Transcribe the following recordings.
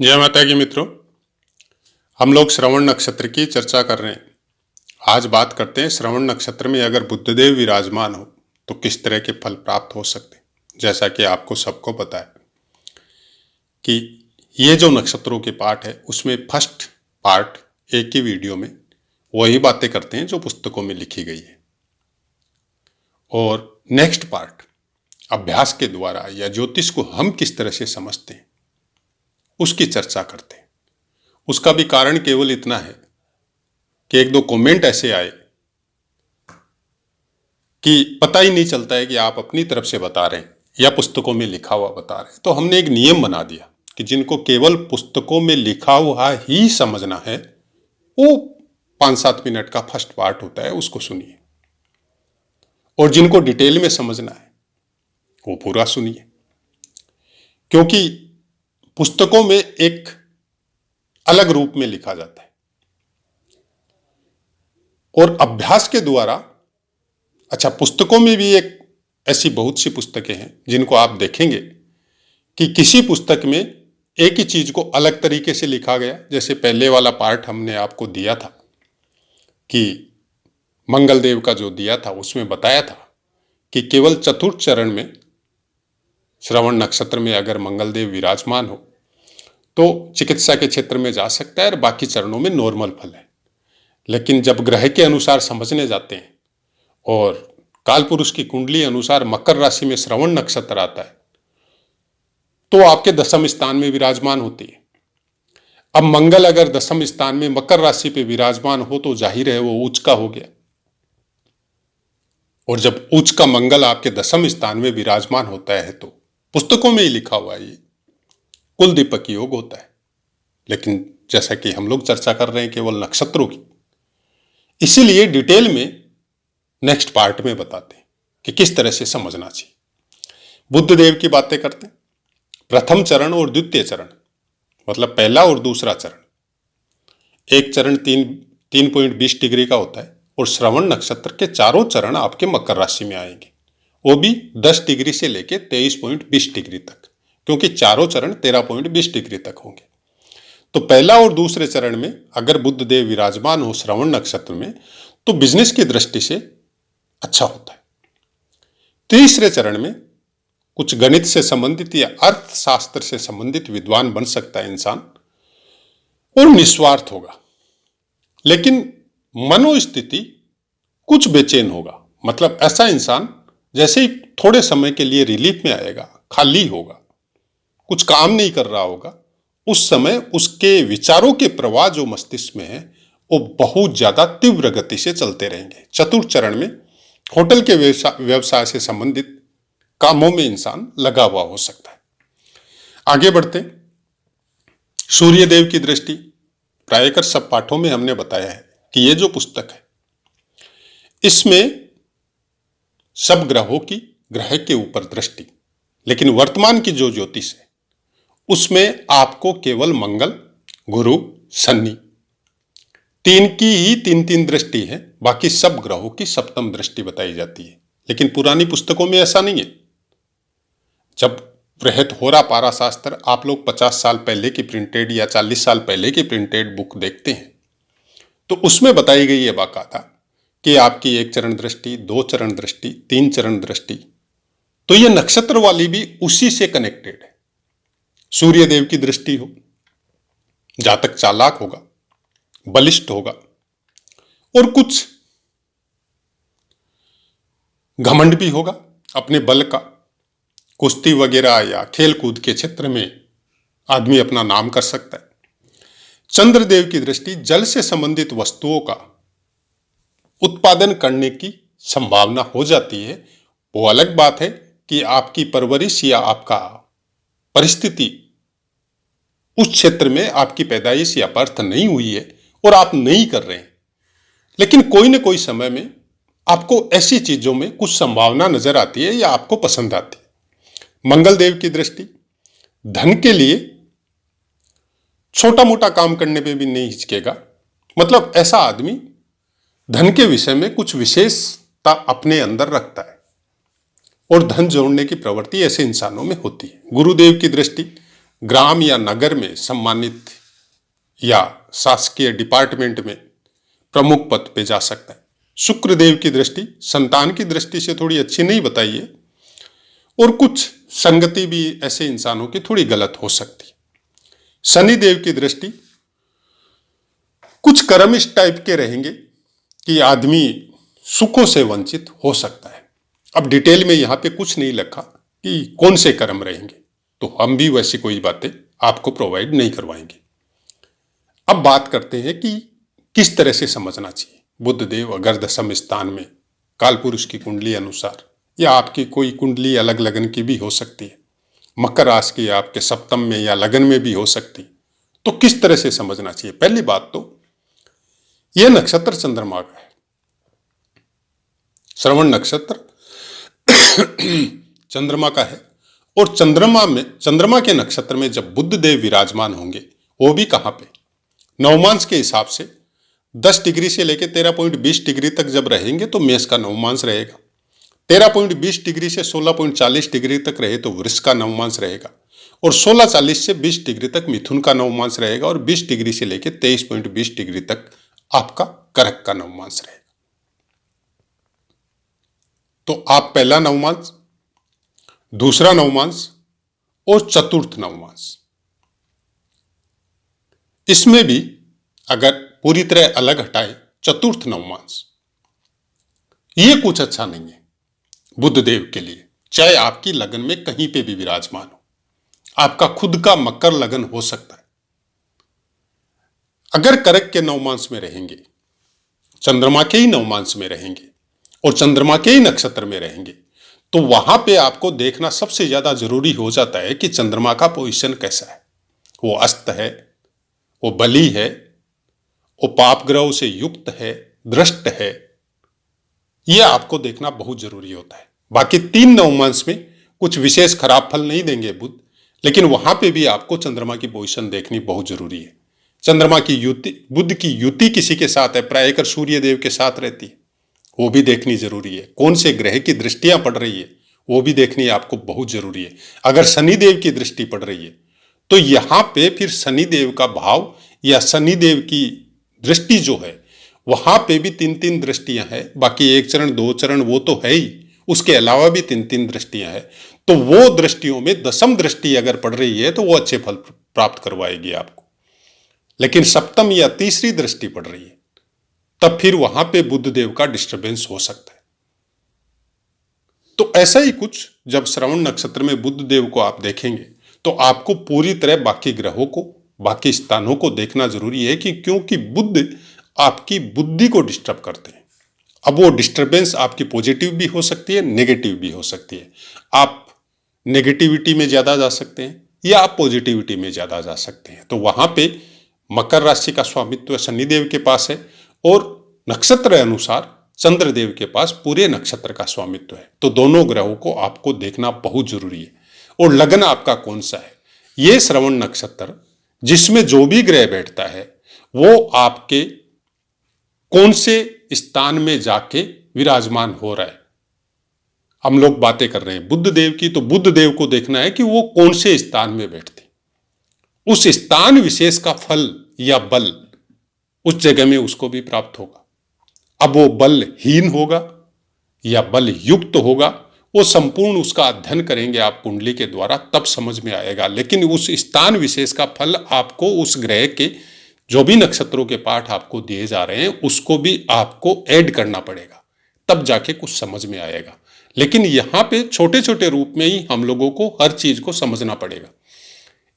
जय माता की मित्रों, हम लोग श्रवण नक्षत्र की चर्चा कर रहे हैं। आज बात करते हैं श्रवण नक्षत्र में अगर बुद्धदेव विराजमान हो तो किस तरह के फल प्राप्त हो सकते हैं। जैसा कि आपको सबको पता है कि ये जो नक्षत्रों के पाठ है उसमें फर्स्ट पार्ट एक ही वीडियो में वही बातें करते हैं जो पुस्तकों में लिखी गई है, और नेक्स्ट पार्ट अभ्यास के द्वारा या ज्योतिष को हम किस तरह से समझते हैं उसकी चर्चा करते हैं। उसका भी कारण केवल इतना है कि एक दो कमेंट ऐसे आए कि पता ही नहीं चलता है कि आप अपनी तरफ से बता रहे हैं या पुस्तकों में लिखा हुआ बता रहे हैं। तो हमने एक नियम बना दिया कि जिनको केवल पुस्तकों में लिखा हुआ ही समझना है वो 5-7 मिनट का फर्स्ट पार्ट होता है, उसको सुनिए, और जिनको डिटेल में समझना है वो पूरा सुनिए। क्योंकि पुस्तकों में एक अलग रूप में लिखा जाता है और अभ्यास के द्वारा, अच्छा पुस्तकों में भी एक ऐसी बहुत सी पुस्तकें हैं जिनको आप देखेंगे कि किसी पुस्तक में एक ही चीज को अलग तरीके से लिखा गया। जैसे पहले वाला पार्ट हमने आपको दिया था कि मंगलदेव का जो दिया था उसमें बताया था कि केवल चतुर्थ चरण में श्रवण नक्षत्र में अगर मंगलदेव विराजमान हो तो चिकित्सा के क्षेत्र में जा सकता है और बाकी चरणों में नॉर्मल फल है। लेकिन जब ग्रह के अनुसार समझने जाते हैं और काल पुरुष की कुंडली अनुसार मकर राशि में श्रवण नक्षत्र आता है तो आपके दशम स्थान में विराजमान होती है। अब मंगल अगर दशम स्थान में मकर राशि पे विराजमान हो तो जाहिर है वो उच्च का हो गया, और जब उच्च का मंगल आपके दशम स्थान में विराजमान होता है तो पुस्तकों में ही लिखा हुआ है ये कुल दीपक योग होता है। लेकिन जैसा कि हम लोग चर्चा कर रहे हैं केवल नक्षत्रों की, इसीलिए डिटेल में नेक्स्ट पार्ट में बताते हैं कि किस तरह से समझना चाहिए। बुद्ध देव की बातें करते हैं। प्रथम चरण और द्वितीय चरण, मतलब पहला और दूसरा चरण। एक चरण 3.20 डिग्री का होता है और श्रवण नक्षत्र के चारों चरण आपके मकर राशि में आएंगे, वो भी 10 डिग्री से लेके 23.20 डिग्री तक, क्योंकि चारों चरण 13.20 डिग्री तक होंगे। तो पहला और दूसरे चरण में अगर बुद्ध देव विराजमान हो श्रवण नक्षत्र में तो बिजनेस की दृष्टि से अच्छा होता है। तीसरे चरण में कुछ गणित से संबंधित या अर्थशास्त्र से संबंधित विद्वान बन सकता है इंसान, और निस्वार्थ होगा, लेकिन मनोस्थिति कुछ बेचैन होगा। मतलब ऐसा इंसान जैसे ही थोड़े समय के लिए रिलीफ में आएगा, खाली होगा, कुछ काम नहीं कर रहा होगा, उस समय उसके विचारों के प्रवाह जो मस्तिष्क में है वो बहुत ज्यादा तीव्र गति से चलते रहेंगे। चतुर्थ चरण में होटल के व्यवसाय से संबंधित कामों में इंसान लगा हुआ हो सकता है। आगे बढ़ते, सूर्य देव की दृष्टि प्रायकर सब पाठों में हमने बताया है कि ये जो पुस्तक है इसमें सब ग्रहों की ग्रह के ऊपर दृष्टि, लेकिन वर्तमान की जो ज्योतिष है उसमें आपको केवल मंगल, गुरु, शनि तीन की ही 3-3 दृष्टि है, बाकी सब ग्रहों की सप्तम दृष्टि बताई जाती है। लेकिन पुरानी पुस्तकों में ऐसा नहीं है। जब बृहत होरा पारा शास्त्र आप लोग 50 साल पहले की प्रिंटेड या 40 साल पहले की प्रिंटेड बुक देखते हैं तो उसमें बताई गई है बाकायदा कि आपकी 1 चरण दृष्टि, 2 चरण दृष्टि, 3 चरण दृष्टि, तो ये नक्षत्र वाली भी उसी से कनेक्टेड है। सूर्य देव की दृष्टि हो, जातक चालाक होगा, बलिष्ठ होगा और कुछ घमंड भी होगा अपने बल का। कुश्ती वगैरह या खेल कूद के क्षेत्र में आदमी अपना नाम कर सकता है। चंद्रदेव की दृष्टि जल से संबंधित वस्तुओं का उत्पादन करने की संभावना हो जाती है। वो अलग बात है कि आपकी परवरिश या आपका परिस्थिति उस क्षेत्र में आपकी पैदाइश या बर्थ नहीं हुई है और आप नहीं कर रहे हैं, लेकिन कोई न कोई समय में आपको ऐसी चीजों में कुछ संभावना नजर आती है या आपको पसंद आती है। मंगल देव की दृष्टि धन के लिए छोटा मोटा काम करने पे भी नहीं हिचकेगा। मतलब ऐसा आदमी धन के विषय में कुछ विशेषता अपने अंदर रखता है और धन जोड़ने की प्रवृत्ति ऐसे इंसानों में होती है। गुरुदेव की दृष्टि ग्राम या नगर में सम्मानित या शासकीय डिपार्टमेंट में प्रमुख पद पे जा सकता है। शुक्र देव की दृष्टि संतान की दृष्टि से थोड़ी अच्छी नहीं बताई है, और कुछ संगति भी ऐसे इंसानों की थोड़ी गलत हो सकती है। शनि देव की दृष्टि कुछ कर्म इस टाइप के रहेंगे कि आदमी सुखों से वंचित हो सकता है। अब डिटेल में यहां पे कुछ नहीं लिखा कि कौन से कर्म रहेंगे, तो हम भी वैसी कोई बातें आपको प्रोवाइड नहीं करवाएंगे। अब बात करते हैं कि किस तरह से समझना चाहिए। बुध देव अगर दशम स्थान में कालपुरुष की कुंडली अनुसार, या आपकी कोई कुंडली अलग लगन की भी हो सकती है, मकर राशि की आपके सप्तम में या लगन में भी हो सकती है, तो किस तरह से समझना चाहिए। पहली बात तो यह नक्षत्र चंद्रमा का है। श्रवण नक्षत्र चंद्रमा का है, और चंद्रमा के नक्षत्र में जब बुध देव विराजमान होंगे, वो भी कहां पे, नवमांश के हिसाब से 10 डिग्री से लेकर 13.20 डिग्री तक जब रहेंगे तो मेष का नवमांश रहेगा। 13.20 डिग्री से 16.40 डिग्री तक रहे तो वृष का नवमांश रहेगा, और 16:40 से 20 डिग्री तक मिथुन का नवमांश रहेगा, और 20 डिग्री से लेकर 23.20 डिग्री तक आपका कर्क का नवमांश रहेगा। तो आप पहला नवमांश, दूसरा नवमांश और चतुर्थ नवमांश, इसमें भी अगर पूरी तरह अलग हटाए चतुर्थ नवमांश, ये कुछ अच्छा नहीं है बुध देव के लिए, चाहे आपकी लगन में कहीं पे भी विराजमान हो। आपका खुद का मकर लगन हो सकता है। अगर कर्क के नवमांश में रहेंगे, चंद्रमा के ही नवमांश में रहेंगे और चंद्रमा के ही नक्षत्र में रहेंगे, तो वहां पे आपको देखना सबसे ज्यादा जरूरी हो जाता है कि चंद्रमा का पोजीशन कैसा है। वो अस्त है, वो बली है, वो पाप ग्रहों से युक्त है, दृष्ट है, यह आपको देखना बहुत जरूरी होता है। बाकी 3 नवमांश में कुछ विशेष खराब फल नहीं देंगे बुध, लेकिन वहां पे भी आपको चंद्रमा की पोजीशन देखनी बहुत जरूरी है। चंद्रमा की युति, बुध की युति किसी के साथ है, प्रायकर सूर्य देव के साथ रहती है, वो भी देखनी जरूरी है। कौन से ग्रह की दृष्टियां पड़ रही है वो भी देखनी आपको बहुत जरूरी है। अगर शनिदेव की दृष्टि पड़ रही है तो यहां पे फिर शनिदेव का भाव या शनिदेव की दृष्टि जो है, वहां पे भी 3-3 दृष्टियां हैं। बाकी 1 चरण 2 चरण वो तो है ही, उसके अलावा भी 3-3 दृष्टियां हैं। तो वो दृष्टियों में दशम दृष्टि अगर पड़ रही है तो वो अच्छे फल प्राप्त करवाएगी आपको। लेकिन सप्तम या तीसरी दृष्टि पड़ रही है तब फिर वहां पे बुध देव का डिस्टर्बेंस हो सकता है। तो ऐसा ही कुछ जब श्रवण नक्षत्र में बुध देव को आप देखेंगे तो आपको पूरी तरह बाकी ग्रहों को, बाकी स्थानों को देखना जरूरी है कि क्योंकि बुध आपकी बुद्धि को डिस्टर्ब करते हैं। अब वो डिस्टर्बेंस आपकी पॉजिटिव भी हो सकती है, नेगेटिव भी हो सकती है। आप नेगेटिविटी में ज्यादा जा सकते हैं या आप पॉजिटिविटी में ज्यादा जा सकते हैं। तो वहां पे मकर राशि का स्वामित्व शनिदेव के पास है, और नक्षत्र अनुसार चंद्रदेव के पास पूरे नक्षत्र का स्वामित्व है। तो दोनों ग्रहों को आपको देखना बहुत जरूरी है। और लगन आपका कौन सा है, ये श्रवण नक्षत्र जिसमें जो भी ग्रह बैठता है वो आपके कौन से स्थान में जाके विराजमान हो रहा है। हम लोग बातें कर रहे हैं बुध देव की, तो बुध देव को देखना है कि वो कौन से स्थान में बैठते, उस स्थान विशेष का फल या बल उस जगह में उसको भी प्राप्त होगा। अब वो बलहीन होगा या बल युक्त होगा, वो संपूर्ण उसका अध्ययन करेंगे आप कुंडली के द्वारा, तब समझ में आएगा। लेकिन उस स्थान विशेष का फल आपको उस ग्रह के जो भी नक्षत्रों के पाठ आपको दिए जा रहे हैं उसको भी आपको ऐड करना पड़ेगा, तब जाके कुछ समझ में आएगा। लेकिन यहां पे छोटे छोटे रूप में ही हम लोगों को हर चीज को समझना पड़ेगा।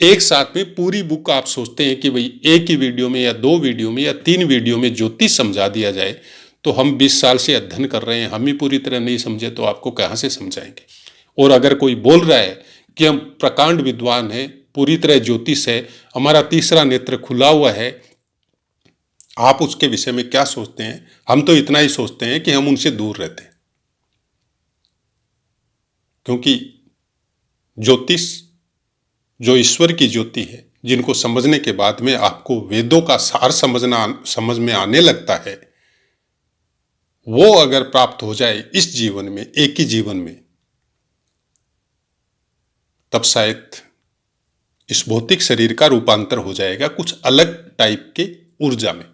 एक साथ में पूरी बुक आप सोचते हैं कि भाई एक ही वीडियो में या 2 वीडियो में या 3 वीडियो में ज्योतिष समझा दिया जाए, तो हम 20 साल से अध्ययन कर रहे हैं, हम ही पूरी तरह नहीं समझे तो आपको कहां से समझाएंगे। और अगर कोई बोल रहा है कि हम प्रकांड विद्वान हैं, पूरी तरह ज्योतिष है, हमारा तीसरा नेत्र खुला हुआ है, आप उसके विषय में क्या सोचते हैं? हम तो इतना ही सोचते हैं कि हम उनसे दूर रहते हैं, क्योंकि ज्योतिष जो ईश्वर की ज्योति है, जिनको समझने के बाद में आपको वेदों का सार समझ में आने लगता है, वो अगर प्राप्त हो जाए इस जीवन में, एक ही जीवन में, तब शायद इस भौतिक शरीर का रूपांतर हो जाएगा कुछ अलग टाइप के ऊर्जा में।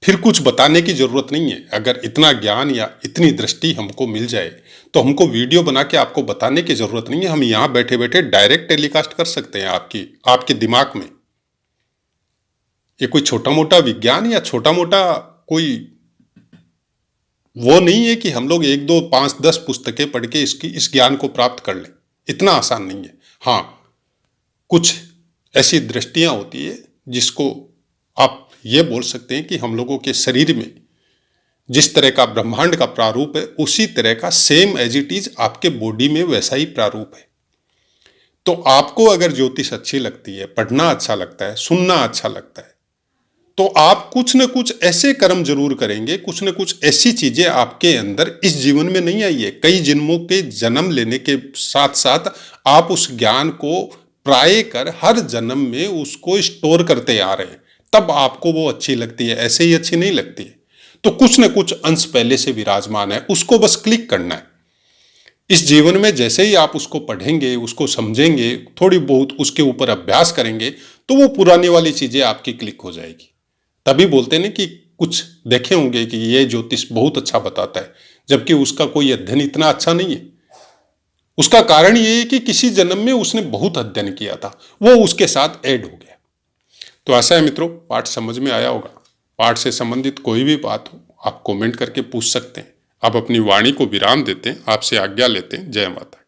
फिर कुछ बताने की जरूरत नहीं है। अगर इतना ज्ञान या इतनी दृष्टि हमको मिल जाए तो हमको वीडियो बना के आपको बताने की जरूरत नहीं है। हम यहां बैठे बैठे डायरेक्ट टेलीकास्ट कर सकते हैं आपके दिमाग में। ये कोई छोटा मोटा विज्ञान या छोटा मोटा कोई वो नहीं है कि हम लोग 1, 2, 5, 10 पुस्तकें पढ़ के इस ज्ञान को प्राप्त कर लें। इतना आसान नहीं है। हाँ, कुछ ऐसी दृष्टियां होती है जिसको आप ये बोल सकते हैं कि हम लोगों के शरीर में जिस तरह का ब्रह्मांड का प्रारूप है उसी तरह का सेम एज इट इज आपके बॉडी में वैसा ही प्रारूप है। तो आपको अगर ज्योतिष अच्छी लगती है, पढ़ना अच्छा लगता है, सुनना अच्छा लगता है, तो आप कुछ न कुछ ऐसे कर्म जरूर करेंगे, कुछ न कुछ ऐसी चीजें आपके अंदर इस जीवन में नहीं आई है। कई जन्मों के जन्म लेने के साथ साथ आप उस ज्ञान को प्राय कर हर जन्म में उसको स्टोर करते आ रहे हैं, तब आपको वो अच्छी लगती है, ऐसे ही अच्छी नहीं लगती है। तो कुछ न कुछ अंश पहले से विराजमान है, उसको बस क्लिक करना है। इस जीवन में जैसे ही आप उसको पढ़ेंगे, उसको समझेंगे, थोड़ी बहुत उसके ऊपर अभ्यास करेंगे, तो वो पुरानी वाली चीजें आपकी क्लिक हो जाएगी। तभी बोलते हैं कि कुछ देखे होंगे कि ये ज्योतिष बहुत अच्छा बताता है, जबकि उसका कोई अध्ययन इतना अच्छा नहीं है। उसका कारण ये है कि किसी जन्म में उसने बहुत अध्ययन किया था, वो उसके साथ ऐड हो गया। तो ऐसा है मित्रों, पाठ समझ में आया होगा। पाठ से संबंधित कोई भी बात हो आप कमेंट करके पूछ सकते हैं। आप अपनी वाणी को विराम देते हैं, आपसे आज्ञा लेते हैं। जय माता।